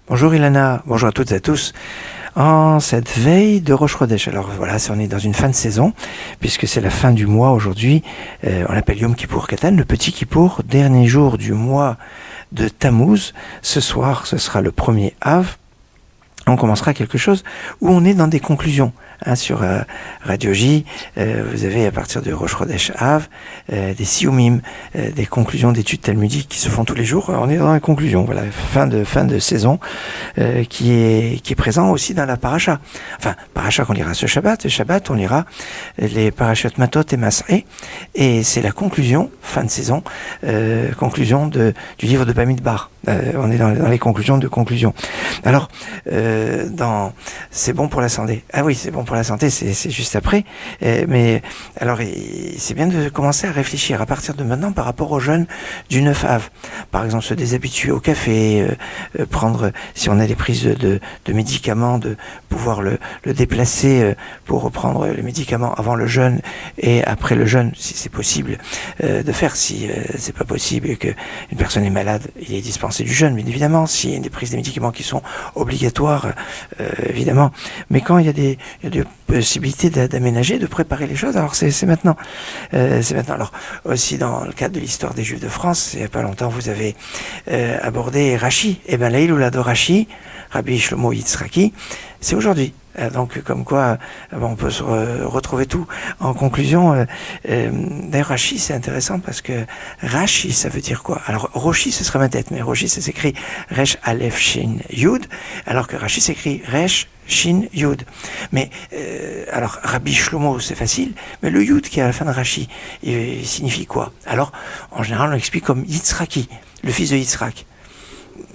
Bonjour Ilana, bonjour à toutes et à tous. En cette veille de Rosh Chodesh, alors voilà, on est dans une fin de saison, puisque c'est la fin du mois aujourd'hui, on l'appelle Yom Kippour Katan, le petit Kippour, dernier jour du mois de Tammuz. Ce soir, ce sera le premier Av. On commencera quelque chose où on est dans des conclusions. Sur Radio J, vous avez à partir de Rosh Chodesh Av des siumim, des conclusions d'études talmudiques qui se font tous les jours. On est dans les conclusions, voilà, fin de saison qui est présent aussi dans la paracha. Enfin, paracha qu'on lira ce Shabbat, et Shabbat on lira les parachot Matot et Masré, et c'est la conclusion, fin de saison, conclusion du livre de Bamidbar. On est dans les conclusions de conclusion. Alors, c'est bon pour la santé. Ah oui, c'est bon pour la santé, c'est juste après. Mais alors, c'est bien de commencer à réfléchir à partir de maintenant par rapport aux jeunes du 9 Av. Par exemple, se déshabituer au café, prendre, si on a des prises de médicaments, de pouvoir le déplacer pour reprendre les médicaments avant le jeûne et après le jeûne, si c'est possible de faire. Si c'est pas possible et qu'une personne est malade, il est dispensé du jeûne, bien évidemment. S'il y a des prises de médicaments qui sont obligatoires, évidemment. Mais quand il y a des possibilités d'aménager, de préparer les choses, alors c'est maintenant. C'est maintenant. Alors, aussi dans le cadre de l'histoire des Juifs de France, il n'y a pas longtemps, vous avez abordé Rashi. Eh bien, l'Hilula de Rashi, Rabbi Shlomo Yitzhaki, c'est aujourd'hui. Donc, comme quoi, on peut se retrouver tout. En conclusion, d'ailleurs, Rashi, c'est intéressant parce que Rashi, ça veut dire quoi? Alors, Roshi, ce serait ma tête, mais Roshi, ça s'écrit Resh Aleph Shin Yud, alors que Rashi s'écrit Resh Shin Yud. Mais, alors, Rabbi Shlomo, c'est facile, mais le Yud qui est à la fin de Rashi, il signifie quoi? Alors, en général, on l'explique comme Yitzhaki, le fils de Yitzhak.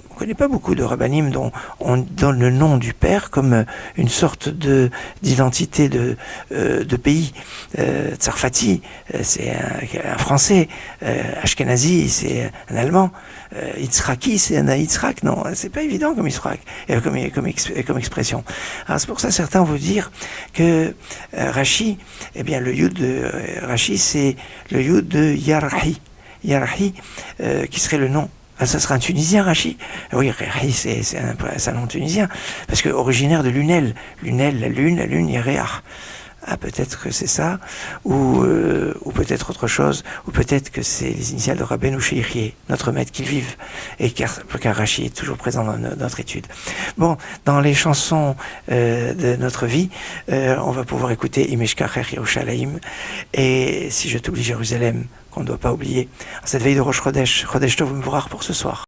On ne connaît pas beaucoup de rabbanim dont on donne le nom du père comme une sorte d'identité de pays. Tsarfati, c'est un français. Ashkenazi, c'est un allemand. Yitzhaki, c'est un Yitzhak. Non, c'est pas évident comme Yitzhak, comme expression. Alors c'est pour ça certains vont dire que Rashi, eh bien le yud de Rashi, c'est le yud de Yarhi. Yarhi, qui serait le nom. Ah, ça sera un Tunisien, Rashi. Oui, c'est un nom tunisien, parce que originaire de Lunel. Lunel, la lune, Yaréach. Ah, peut-être que c'est ça, ou peut-être autre chose, ou peut-être que c'est les initiales de Rabbeinu Sheikhie, notre maître qu'il vive, et car Rashi est toujours présent dans notre étude. Bon, dans les chansons de notre vie, on va pouvoir écouter Imeshkacher Yerushalayim, et Si je t'oublie Jérusalem, qu'on ne doit pas oublier. Cette veille de Rosh Chodesh, Chodesh Tov Mevorach pour ce soir.